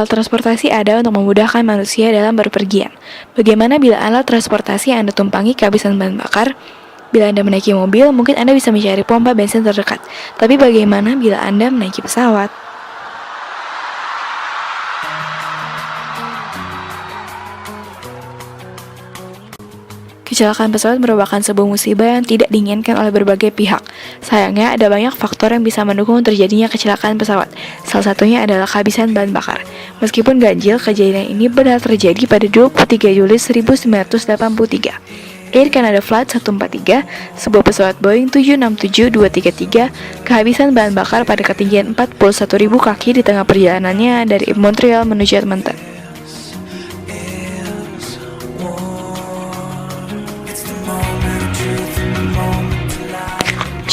Alat transportasi ada untuk memudahkan manusia dalam berpergian. Bagaimana bila alat transportasi yang Anda tumpangi kehabisan bahan bakar? Bila Anda menaiki mobil, mungkin Anda bisa mencari pompa bensin terdekat. Tapi bagaimana bila Anda menaiki pesawat? Kecelakaan pesawat merupakan sebuah musibah yang tidak diinginkan oleh berbagai pihak. Sayangnya, ada banyak faktor yang bisa mendukung terjadinya kecelakaan pesawat. Salah satunya adalah kehabisan bahan bakar. Meskipun ganjil, kejadian ini benar terjadi pada 23 Juli 1983. Air Canada Flight 143, sebuah pesawat Boeing 767-233, kehabisan bahan bakar pada ketinggian 41.000 kaki di tengah perjalanannya dari Montreal menuju Edmonton.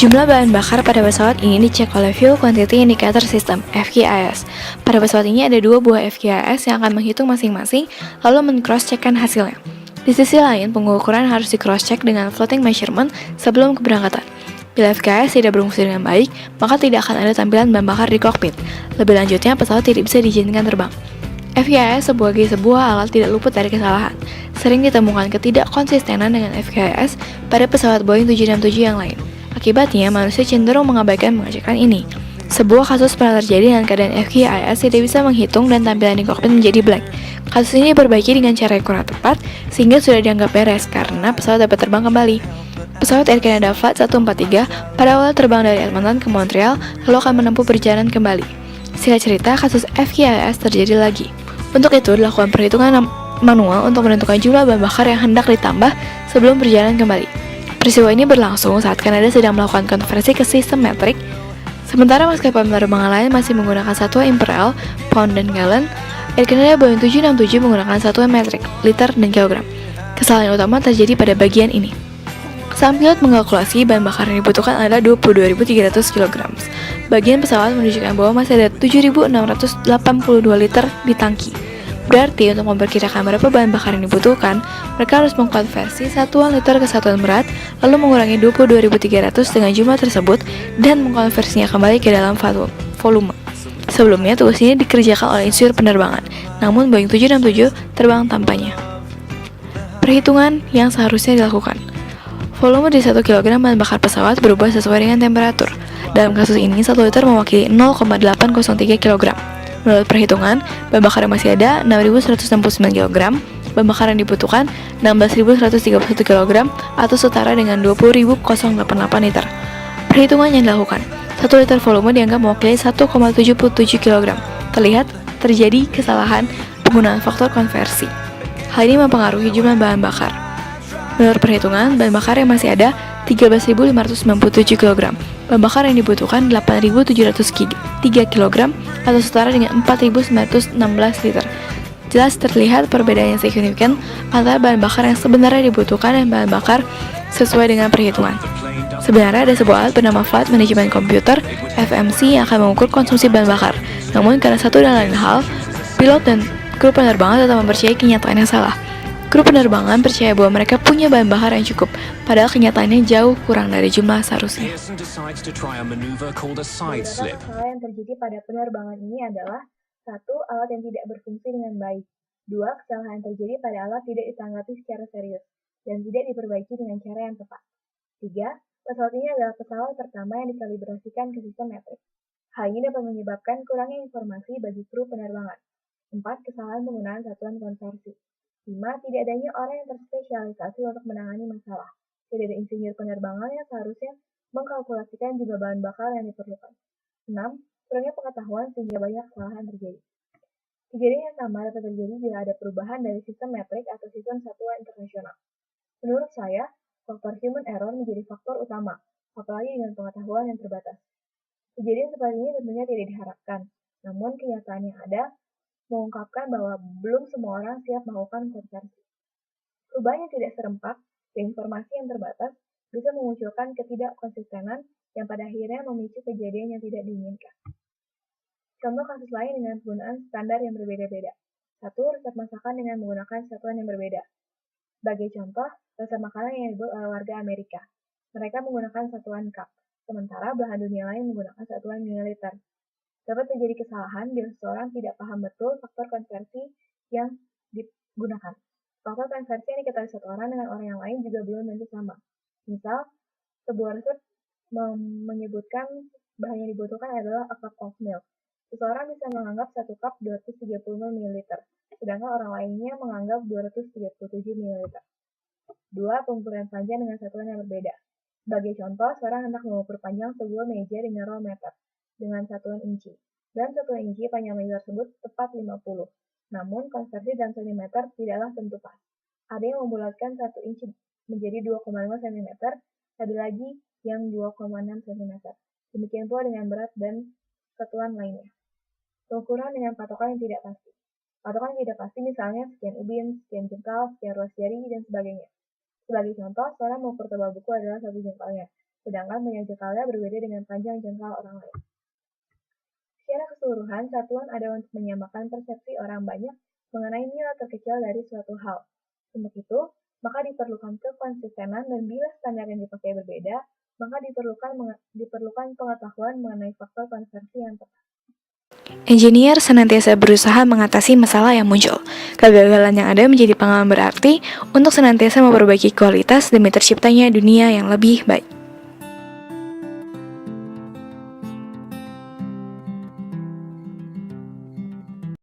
Jumlah bahan bakar pada pesawat ini dicek oleh Fuel Quantity Indicator System (FQIS). Pada pesawat ini ada dua buah FQIS yang akan menghitung masing-masing, lalu men-cross-checkkan hasilnya. Di sisi lain, pengukuran harus di-cross-check dengan floating measurement sebelum keberangkatan. Bila FQIS tidak berfungsi dengan baik, maka tidak akan ada tampilan bahan bakar di kokpit. Lebih lanjutnya, pesawat tidak bisa diizinkan terbang. FQIS sebagai sebuah alat tidak luput dari kesalahan. Sering ditemukan ketidakkonsistenan dengan FQIS pada pesawat Boeing 767 yang lain. Akibatnya, manusia cenderung mengabaikan pengecekan ini. Sebuah kasus pernah terjadi dengan keadaan FQIS tidak bisa menghitung dan tampilan di kokpit menjadi blank. Kasus ini diperbaiki dengan cara yang kurang tepat, sehingga sudah dianggap beres karena pesawat dapat terbang kembali. Pesawat Air Canada Flight 143 pada awal terbang dari Edmonton ke Montreal, lalu akan menempuh perjalanan kembali. Singkat cerita, kasus FQIS terjadi lagi. Untuk itu, dilakukan perhitungan manual untuk menentukan jumlah bahan bakar yang hendak ditambah sebelum perjalanan kembali. Peristiwa ini berlangsung saat Kanada sedang melakukan konversi ke sistem metrik, sementara maskapai penerbangan lain masih menggunakan satuan imperial, pound dan gallon. Air Canada Boeing 767 menggunakan satuan metrik, liter dan kilogram. Kesalahan utama terjadi pada bagian ini. Sang pilot mengkalkulasi bahan bakar yang dibutuhkan adalah 22.300 kg. Bagian pesawat menunjukkan bahwa masih ada 7.682 liter di tangki. Berarti untuk memperkirakan berapa bahan bakar yang dibutuhkan, mereka harus mengkonversi satuan liter ke satuan berat, lalu mengurangi 22.300 dengan jumlah tersebut dan mengkonversinya kembali ke dalam volume. Sebelumnya, tugas ini dikerjakan oleh insinyur penerbangan, namun Boeing 767 terbang tanpanya. Perhitungan yang seharusnya dilakukan. Volume di 1 kg bahan bakar pesawat berubah sesuai dengan temperatur. Dalam kasus ini, 1 liter mewakili 0,803 kg. Menurut perhitungan, bahan bakar yang masih ada 6.169 kg, bahan bakar yang dibutuhkan 16.131 kg atau setara dengan 20.088 liter. Perhitungan yang dilakukan, 1 liter volume dianggap mewakili 1,77 kg. Terlihat terjadi kesalahan penggunaan faktor konversi. Hal ini mempengaruhi jumlah bahan bakar. Menurut perhitungan, bahan bakar yang masih ada 13.597 kg. Bahan bakar yang dibutuhkan 8.703 kg atau setara dengan 4.916 liter. Jelas terlihat perbedaan yang signifikan antara bahan bakar yang sebenarnya dibutuhkan dan bahan bakar sesuai dengan perhitungan. Sebenarnya ada sebuah alat bernama Flight Management Computer (FMC) yang akan mengukur konsumsi bahan bakar. Namun karena satu dan lain hal, pilot dan kru penerbangan tetap mempercayai kenyataan yang salah. Kru penerbangan percaya bahwa mereka punya bahan bakar yang cukup, padahal kenyataannya jauh kurang dari jumlah seharusnya. Masalah yang terjadi pada penerbangan ini adalah 1. Alat yang tidak berfungsi dengan baik. 2. Kesalahan yang terjadi pada alat tidak ditanggapi secara serius dan tidak diperbaiki dengan cara yang tepat. 3. Pesawat ini adalah pesawat pertama yang dikalibrasikan ke sistem metrik. Hal ini dapat menyebabkan kurangnya informasi bagi kru penerbangan. 4. Kesalahan penggunaan satuan konversi. 5. Tidak adanya orang yang terspesialisasi untuk menangani masalah. Tidak ada insinyur penerbangan yang seharusnya mengkalkulasikan jumlah bahan bakar yang diperlukan. 6. Kurangnya pengetahuan sehingga banyak kesalahan terjadi. Kejadian yang sama dapat terjadi bila ada perubahan dari sistem metrik atau sistem satuan internasional. Menurut saya, faktor human error menjadi faktor utama, apalagi dengan pengetahuan yang terbatas. Kejadian seperti ini tentunya tidak diharapkan, namun kenyataan yang ada mengungkapkan bahwa belum semua orang siap melakukan konversi. Perubahan yang tidak serempak dan informasi yang terbatas bisa memunculkan ketidakkonsistenan yang pada akhirnya memicu kejadian yang tidak diinginkan. Contoh kasus lain dengan penggunaan standar yang berbeda-beda. 1. Resep masakan dengan menggunakan satuan yang berbeda. Sebagai contoh, resep makanan yang dibuat oleh warga Amerika. Mereka menggunakan satuan cup, sementara belahan dunia lain menggunakan satuan mililiter. Dapat terjadi kesalahan bila seseorang tidak paham betul faktor konversi yang digunakan. Faktor konversi yang diketahui satu orang dengan orang yang lain juga belum tentu sama. Misal, sebuah resep menyebutkan bahan yang dibutuhkan adalah a cup of milk. Seseorang bisa menganggap 1 cup 230 ml, sedangkan orang lainnya menganggap 237 ml. 2. Pengukuran panjang dengan satuan yang berbeda. Sebagai contoh, seorang hendak mengukur panjang sebuah meja dengan roll meter dengan satuan inci. Dan satuan inci panjang meja tersebut tepat 50. Namun, konversi dalam sentimeter tidaklah tentu pas. Ada yang membulatkan 1 inci menjadi 2,5 cm, ada lagi yang 2,6 cm. Demikian pula dengan berat dan satuan lainnya. Pengukuran dengan patokan yang tidak pasti. Patokan yang tidak pasti misalnya sekian ubin, sekian jengkal, sekian ruas jari, dan sebagainya. Sebagai contoh, seorang mengukur tebal buku adalah 1 jengkalnya, sedangkan panjang jengkalnya berbeda dengan panjang jengkal orang lain. Secara keseluruhan, satuan ada untuk menyamakan persepsi orang banyak mengenai nilai terkecil dari suatu hal. Untuk itu, maka diperlukan kekonsistenan, dan bila standar yang dipakai berbeda, maka diperlukan pengetahuan mengenai faktor konversi yang tepat. Engineer senantiasa berusaha mengatasi masalah yang muncul. Kegagalan yang ada menjadi pengalaman berarti untuk senantiasa memperbaiki kualitas demi terciptanya dunia yang lebih baik.